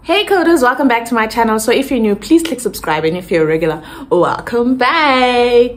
Hey coders, welcome back to my channel. So if you're new, please click subscribe, and if you're a regular, welcome back.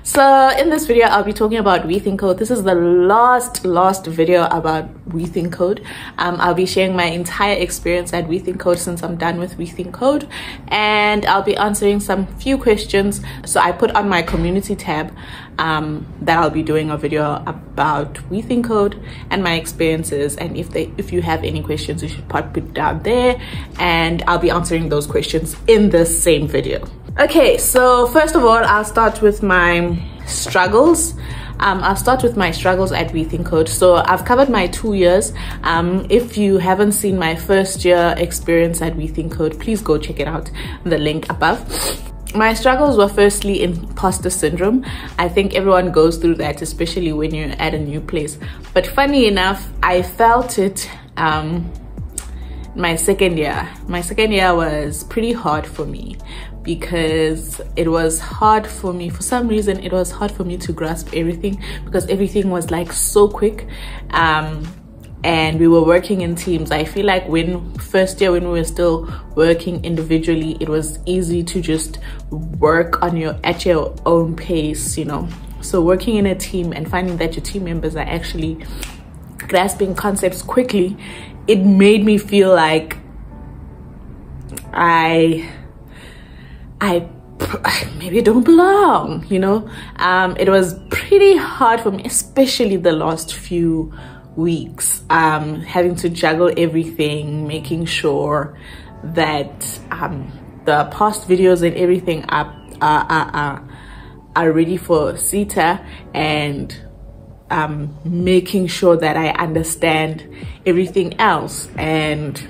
So in this video I'll be talking about WeThinkCode. This is the last video about WeThinkCode. I'll be sharing my entire experience at WeThinkCode since I'm done with WeThinkCode, and I'll be answering some few questions. So I put on my community tab that I'll be doing a video about WeThinkCode and my experiences, and if you have any questions, you should pop it down there and I'll be answering those questions in this same video. Okay, so first of all, I'll start with my struggles. I'll start with my struggles at WeThinkCode. So I've covered my 2 years. If you haven't seen my first year experience at WeThinkCode, please go check it out, the link above. My struggles were firstly imposter syndrome. I think everyone goes through that, especially when you're at a new place. But funny enough, I felt it my second year. My second year was pretty hard for me, because it was hard for me, for some reason it was hard for me to grasp everything, because everything was like so quick, and we were working in teams. I feel like first year when we were still working individually, it was easy to just work at your own pace, you know. So working in a team and finding that your team members are actually grasping concepts quickly, it made me feel like I maybe don't belong, you know. It was pretty hard for me, especially the last few weeks, having to juggle everything, making sure that the past videos and everything are ready for CETA, and making sure that I understand everything else. And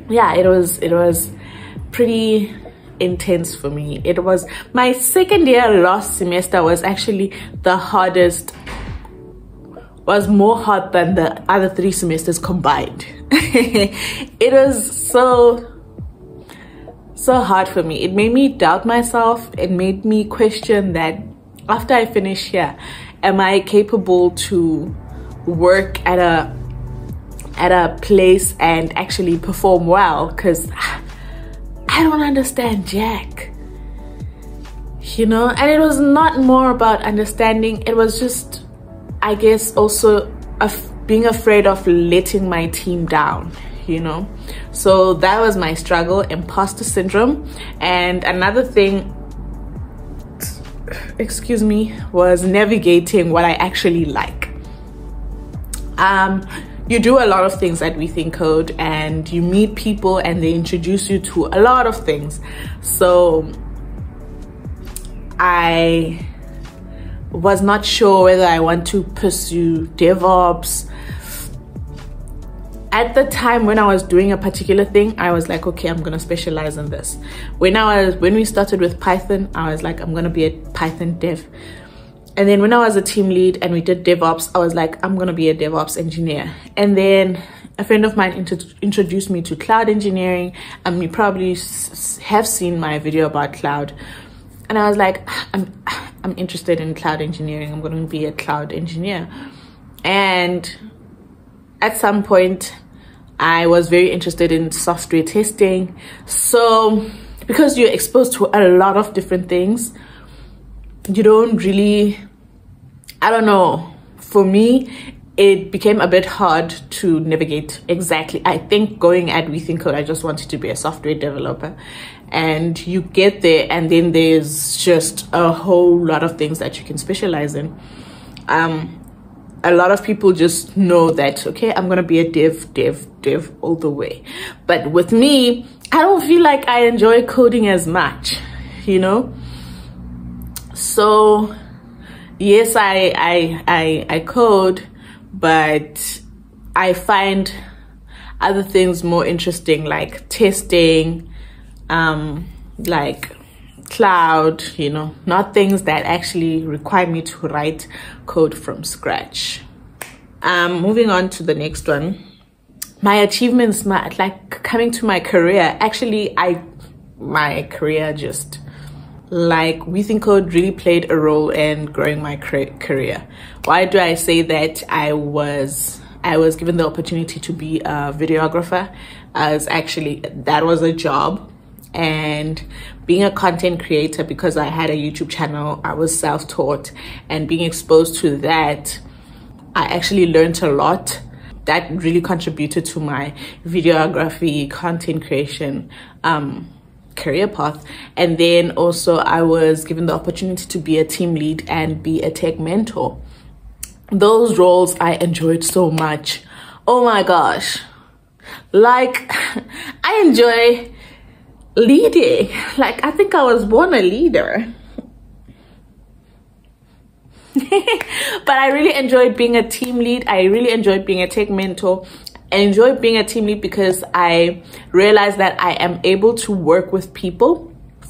yeah, it was pretty intense for me. It was my second year. Last semester was actually the hardest, was more hard than the other 3 semesters combined. It was so hard for me. It made me doubt myself. It made me question that after I finish here, am I capable to work at a place and actually perform well? Because I don't understand jack, you know. And it was not more about understanding, it was just, I guess, also being afraid of letting my team down, you know. So that was my struggle, imposter syndrome. And another thing, excuse me, was navigating what I actually like. You do a lot of things at WeThinkCode, and you meet people and they introduce you to a lot of things. So I was not sure whether I want to pursue DevOps. At the time when I was doing a particular thing, I was like, okay, I'm gonna specialize in this. When we started with Python, I was like, I'm gonna be a Python dev. And then when I was a team lead and we did DevOps, I was like, I'm gonna be a DevOps engineer. And then a friend of mine introduced me to cloud engineering, and you probably have seen my video about cloud. And I was like, I'm interested in cloud engineering. I'm gonna be a cloud engineer. And at some point, I was very interested in software testing. So because you're exposed to a lot of different things, you don't really, I don't know, for me it became a bit hard to navigate exactly. I think going at WeThinkCode, I just wanted to be a software developer, and you get there and then there's just a whole lot of things that you can specialize in. A lot of people just know that, okay, I'm gonna be a dev all the way. But with me, I don't feel like I enjoy coding as much, you know. So yes, I code, but I find other things more interesting, like testing, like cloud, you know, not things that actually require me to write code from scratch. Moving on to the next one, my achievements, like coming to my career. Actually, my career, just like WeThinkCode really played a role in growing my career. Why do I say that? I was I was given the opportunity to be a videographer. That was a job. And being a content creator, because I had a YouTube channel, I was self-taught, and being exposed to that, I actually learned a lot. That really contributed to my videography, content creation career path. And then also I was given the opportunity to be a team lead and be a tech mentor. Those roles I enjoyed so much. Oh my gosh, like I enjoy leading. Like, I think I was born a leader. But I really enjoyed being a team lead. I really enjoyed being a tech mentor. I enjoyed being a team lead because I realized that I am able to work with people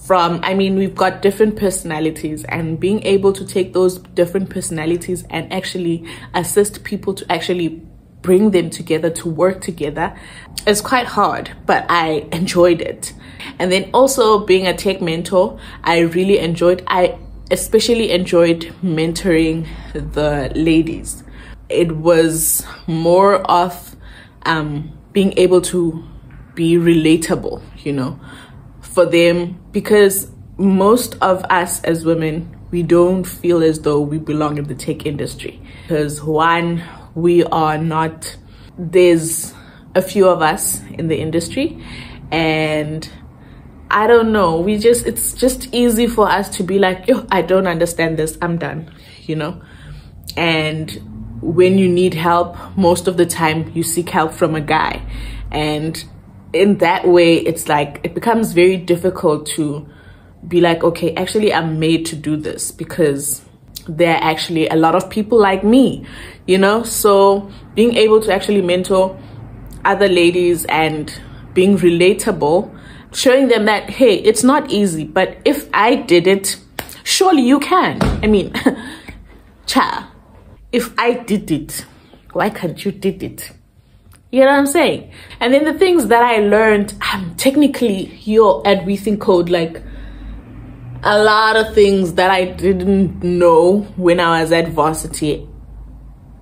we've got different personalities, and being able to take those different personalities and actually assist people to actually bring them together to work together is quite hard, but I enjoyed it. And then also being a tech mentor, I especially enjoyed mentoring the ladies. It was more of being able to be relatable, for them, because most of us as women, we don't feel as though we belong in the tech industry. Because one, we are not, there's a few of us in the industry, and I don't know, it's just easy for us to be like, yo, I don't understand this, I'm done, And when you need help, most of the time you seek help from a guy. And in that way, it's like, it becomes very difficult to be like, okay, actually I'm made to do this, because there are actually a lot of people like me, So being able to actually mentor other ladies and being relatable, showing them that, hey, it's not easy, but if I did it, surely you can. I mean, if I did it, why can't you did it? You know what I'm saying? And then the things that I learned, technically here at WeThinkCode, like a lot of things that I didn't know when I was at varsity,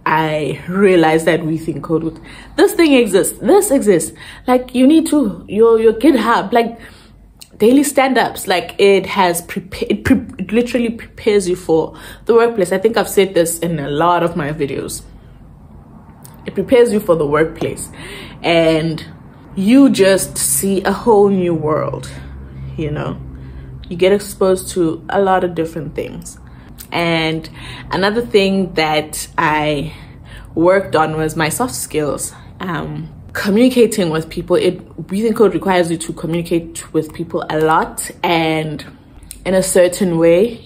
I realized that WeThinkCode, this thing exists, this exists. Like, you need to, your GitHub, like daily stand-ups, like it literally prepares you for the workplace. I think I've said this in a lot of my videos. It prepares you for the workplace, and you just see a whole new world, You get exposed to a lot of different things. And another thing that I worked on was my soft skills. Communicating with people. WeThinkCode requires you to communicate with people a lot and in a certain way,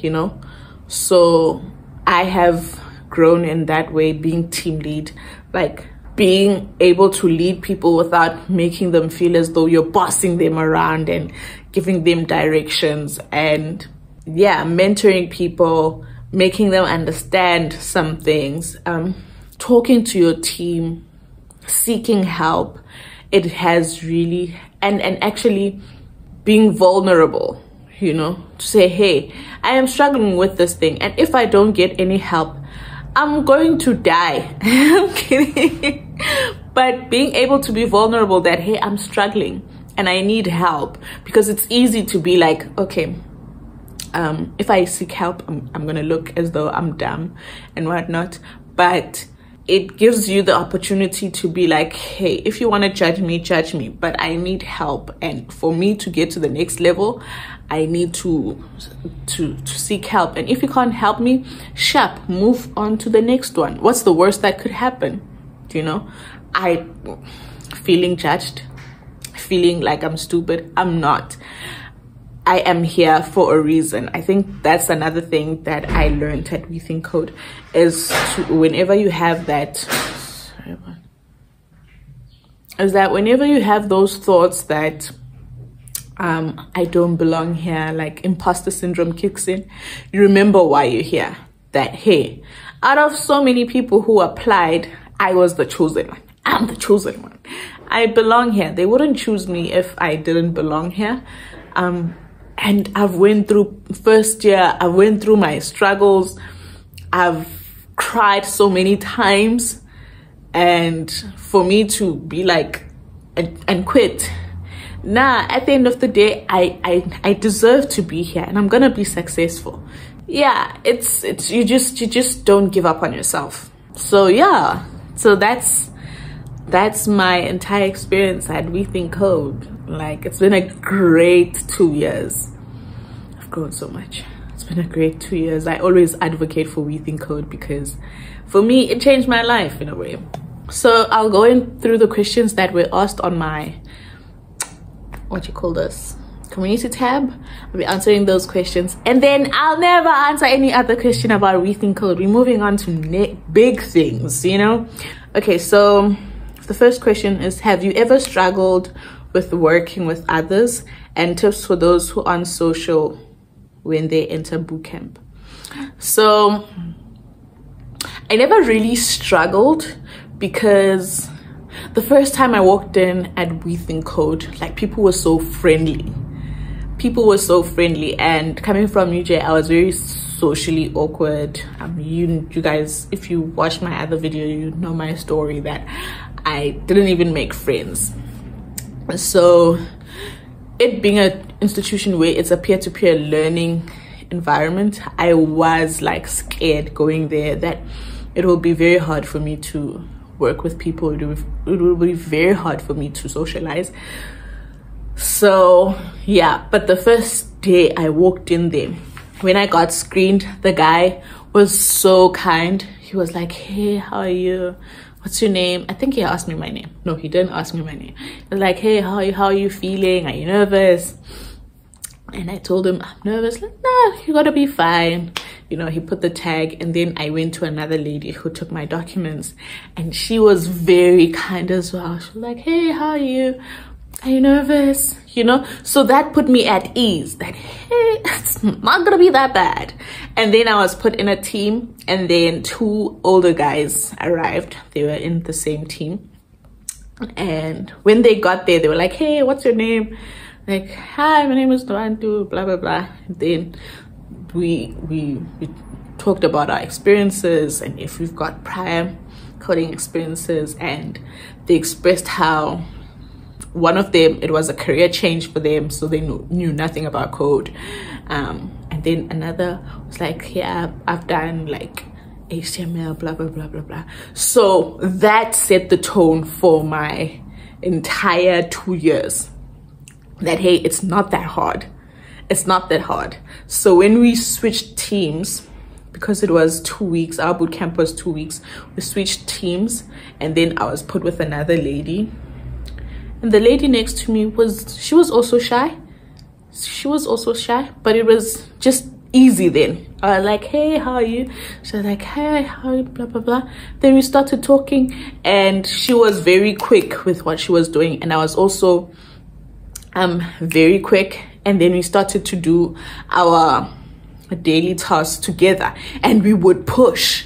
So I have grown in that way, being team lead, like being able to lead people without making them feel as though you're bossing them around and giving them directions, and mentoring people, making them understand some things, talking to your team, seeking help. It has really, and actually being vulnerable, to say, hey, I am struggling with this thing, and if I don't get any help, I'm going to die. I'm kidding. But being able to be vulnerable that, hey, I'm struggling and I need help, because it's easy to be like, okay, if I seek help, I'm going to look as though I'm dumb and whatnot. But it gives you the opportunity to be like, hey, if you want to judge me, but I need help. And for me to get to the next level, I need to seek help. And if you can't help me, move on to the next one. What's the worst that could happen? I feeling judged, feeling like I'm stupid. I'm not. I am here for a reason. I think that's another thing that I learned at WeThinkCode, is whenever you have whenever you have those thoughts that I don't belong here, like imposter syndrome kicks in, you remember why you're here. That, hey, out of so many people who applied, I was the chosen one. I'm the chosen one. I belong here. They wouldn't choose me if I didn't belong here. And I've went through first year, I went through my struggles. I've cried so many times. and for me to be like and quit. Nah, at the end of the day, I deserve to be here, and I'm gonna be successful. Yeah, it's you just don't give up on yourself. So yeah, so that's my entire experience at WeThinkCode. Like, it's been a great 2 years. I've grown so much. It's been a great 2 years. I always advocate for WeThinkCode because for me it changed my life in a way. So I'll go in through the questions that were asked on my, what you call this, community tab. I'll be answering those questions, and then I'll never answer any other question about WeThinkCode. We're moving on to big things, you know. Okay, so the first question is, have you ever struggled with working with others, and tips for those who aren't social when they enter bootcamp? So I never really struggled, because the first time I walked in at WeThinkCode, like, people were so friendly. People were so friendly, and coming from UJ, I was very socially awkward. You guys, if you watch my other video, you know my story that I didn't even make friends. So it being an institution where it's a peer-to-peer learning environment, I was like scared going there that it will be very hard for me to work with people. It will be very hard for me to socialize. So yeah, but the first day I walked in there, when I got screened, the guy was so kind. He was like, hey, how are you? What's your name? I think he asked me my name. No, he didn't ask me my name. He was like, hey, how are you feeling? Are you nervous? And I told him, I'm nervous. Like, nah, you gotta be fine. You know, he put the tag, and then I went to another lady who took my documents, and she was very kind as well. She was like, hey, how are you? Are you nervous? You know, so that put me at ease that, hey, it's not gonna be that bad. And then I was put in a team, and then 2 older guys arrived. They were in the same team, and when they got there, they were like, hey, what's your name? Like, hi, my name is Nwantu, blah blah blah. And then we talked about our experiences and if we've got prior coding experiences, and they expressed how one of them, it was a career change for them, so they knew nothing about code. And then another was like, yeah, I've done like HTML, blah blah blah blah blah. So that set the tone for my entire 2 years, that hey, it's not that hard. It's not that hard. So when we switched teams, because it was 2 weeks, our boot camp was 2 weeks, we switched teams, and then I was put with another lady. And the lady next to me she was also shy. She was also shy, but it was just easy then. I was like, hey, how are you? She was like, hey, how are you? Blah, blah, blah. Then we started talking, and she was very quick with what she was doing. And I was also very quick. And then we started to do our daily tasks together, and we would push.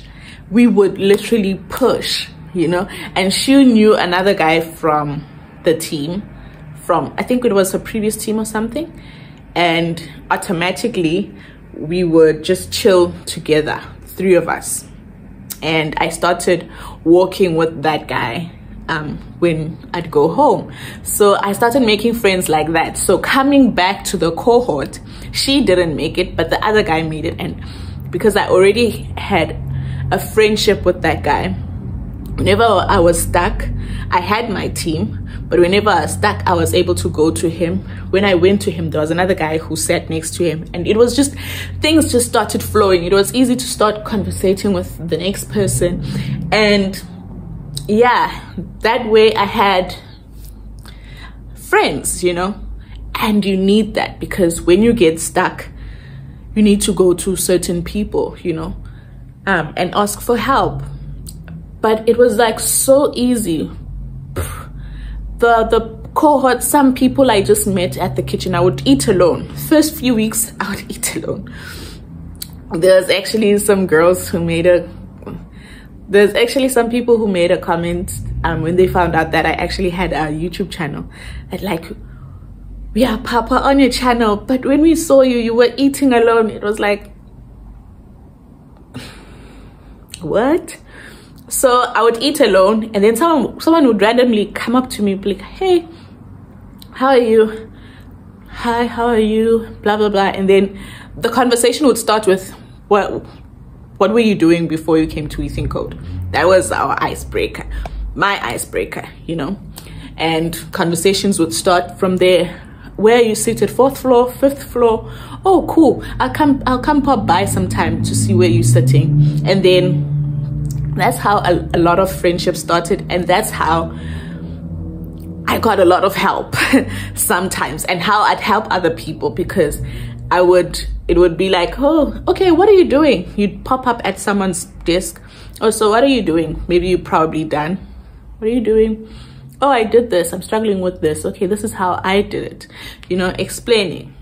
We would literally push, you know. And she knew another guy from the team, from I think it was her previous team or something, and automatically we would just chill together, 3 of us. And I started walking with that guy when I'd go home. So I started making friends like that. So coming back to the cohort, she didn't make it, but the other guy made it. And because I already had a friendship with that guy, whenever I was stuck, I had my team, but whenever I was stuck, I was able to go to him. When I went to him, there was another guy who sat next to him, and it was just, things just started flowing. It was easy to start conversating with the next person. And yeah, that way I had friends, you know. And you need that, because when you get stuck, you need to go to certain people, you know, and ask for help. But it was like so easy. The cohort, some people I just met at the kitchen. I would eat alone. First few weeks, I would eat alone. There's actually some girls who made there's actually some people who made a comment when they found out that I actually had a YouTube channel. And like, yeah, Papa, on your channel, but when we saw you, you were eating alone. It was like, what? So I would eat alone, and then someone would randomly come up to me, be like, hey, how are you? Hi, how are you? Blah blah blah. And then the conversation would start with, what were you doing before you came to WeThinkCode? That was our icebreaker, my icebreaker, you know. And conversations would start from there. Where are you seated? 4th floor, 5th floor? Oh, cool. I'll come pop by sometime to see where you're sitting. And then that's how a lot of friendships started, and that's how I got a lot of help sometimes, and how I'd help other people, because it would be like, oh, okay, what are you doing? You'd pop up at someone's desk. Oh, so what are you doing? Maybe you're probably done. What are you doing? Oh, I did this. I'm struggling with this. Okay, this is how I did it. You know, explaining.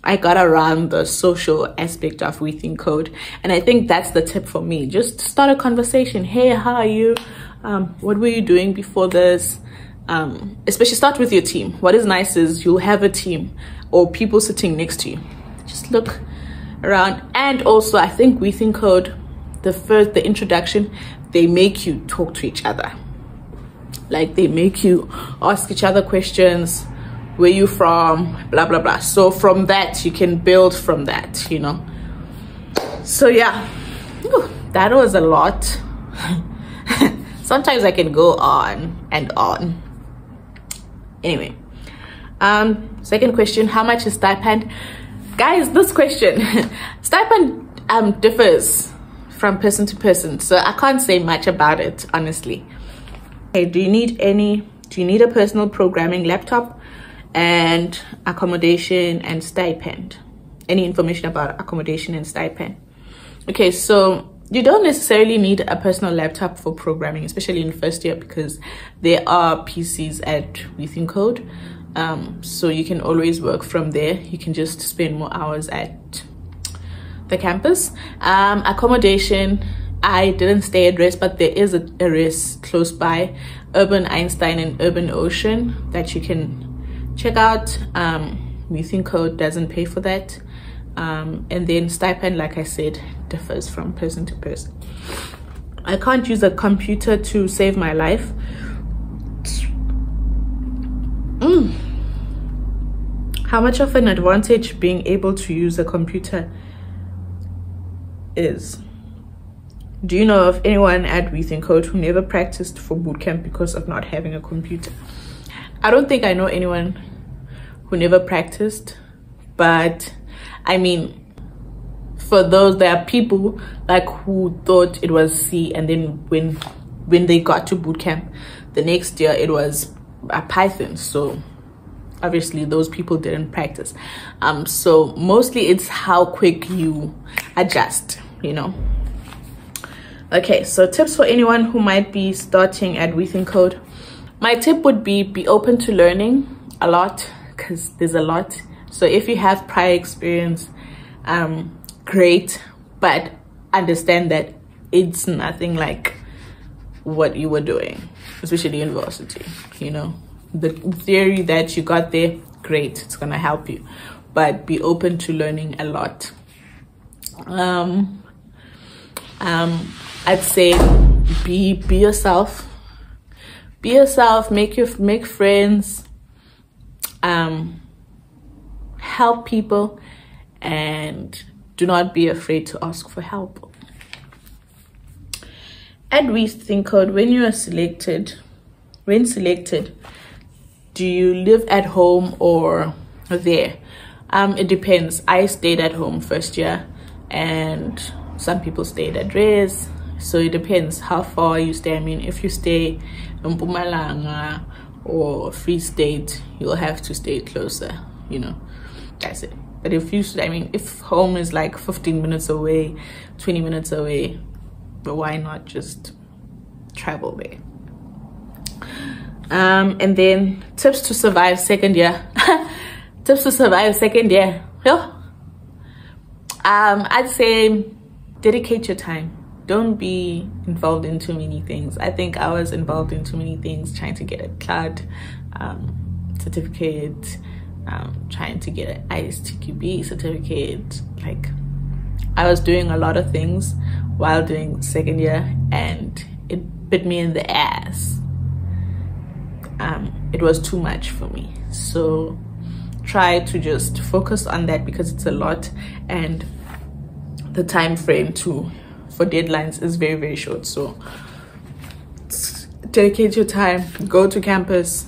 I got around the social aspect of WeThinkCode, and I think that's the tip for me. Just start a conversation. Hey, how are you? What were you doing before this? Especially start with your team. What is nice is you'll have a team or people sitting next to you. Just look around. And also, I think WeThinkCode, the introduction, they make you talk to each other. Like, they make you ask each other questions. Where you from? Blah blah blah. So from that you can build from that, you know. So yeah, that was a lot. Sometimes I can go on and on. Anyway, second question, how much is stipend? Guys, this question, stipend differs from person to person, so I can't say much about it, honestly. Okay, do you need a personal programming laptop and accommodation and stipend? Any information about accommodation and stipend? Okay, so you don't necessarily need a personal laptop for programming, especially in first year, because there are PCs at WeThinkCode. So you can always work from there. You can just spend more hours at the campus. Accommodation, I didn't stay at Rest, but there is a Rest close by, Urban Einstein and Urban Ocean, that you can check out. WeThinkCode doesn't pay for that. And then stipend, like I said, differs from person to person. I can't use a computer to save my life. How much of an advantage being able to use a computer is? Do you know of anyone at WeThinkCode who never practiced for bootcamp because of not having a computer? I don't think I know anyone who never practiced, but I mean, for those, there are people like who thought it was C, and then when they got to bootcamp the next year it was a Python. So obviously those people didn't practice. So mostly it's how quick you adjust, you know. Okay, so tips for anyone who might be starting at WeThinkCode. My tip would be open to learning a lot, because there's a lot. So if you have prior experience, great, but understand that it's nothing like what you were doing, especially university, you know. The theory that you got there, great, it's gonna help you, but be open to learning a lot. I'd say be yourself. Be yourself, make friends, help people, and do not be afraid to ask for help. At WeThinkCode, when selected, do you live at home or there? It depends. I stayed at home first year, and some people stayed at Res. So it depends how far you stay. I mean, if you stay in Mpumalanga or Free State, you'll have to stay closer, you know. That's it. But if if home is like 15 minutes away, 20 minutes away, but why not just travel there? And then tips to survive second year. Tips to survive second year. I'd say dedicate your time. Don't be involved in too many things. I think I was involved in too many things, trying to get a CLUD certificate, trying to get an ISTQB certificate. Like, I was doing a lot of things while doing second year, and it bit me in the ass. It was too much for me. So try to just focus on that, because it's a lot, and the time frame for deadlines is very, very short. So dedicate your time, go to campus,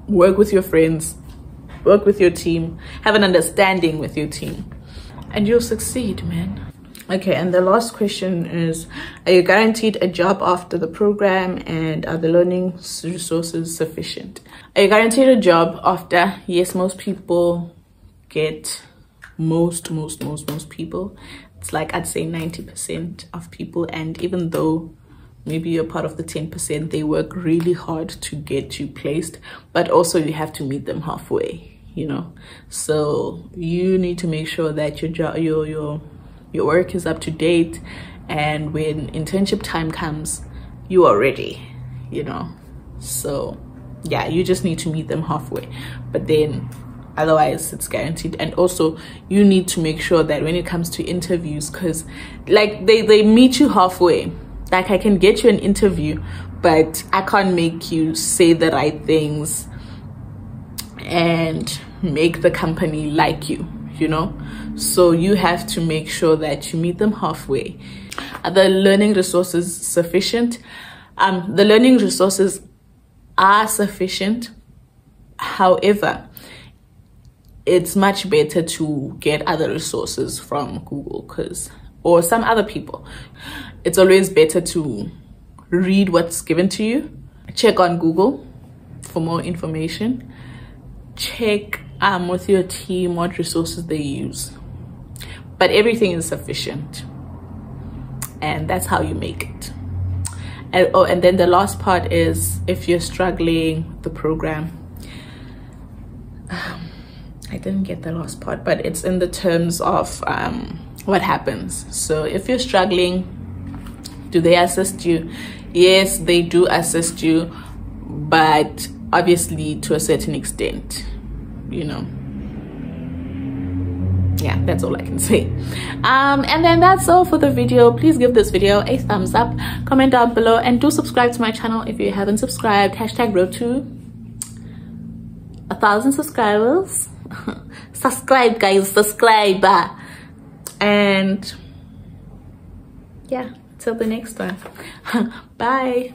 work with your friends, work with your team, have an understanding with your team, and you'll succeed, man. Okay, and the last question is, are you guaranteed a job after the program, and are the learning resources sufficient? Are you guaranteed a job after? Yes, most people get, most people, it's like I'd say 90% of people, and even though maybe you're part of the 10%, they work really hard to get you placed, but also you have to meet them halfway, you know. So you need to make sure that your work is up to date, and when internship time comes, you are ready, you know. So yeah, you just need to meet them halfway, but then otherwise it's guaranteed. And also you need to make sure that when it comes to interviews, because like they meet you halfway. Like, I can get you an interview, but I can't make you say the right things and make the company like you, you know. So you have to make sure that you meet them halfway. Are the learning resources sufficient? The learning resources are sufficient. However, it's much better to get other resources from Google, or some other people. It's always better to read what's given to you. Check on Google for more information. Check with your team what resources they use. But everything is sufficient, and that's how you make it. And then the last part is, if you're struggling with the program, I didn't get the last part, but it's in the terms of what happens. So if you're struggling, do they assist you? Yes, they do assist you, but obviously to a certain extent, you know. Yeah, that's all I can say. And then that's all for the video. Please give this video a thumbs up, comment down below, and do subscribe to my channel if you haven't subscribed. #road to 1,000 subscribers. Subscribe, guys, subscribe. And yeah, till the next time. Bye.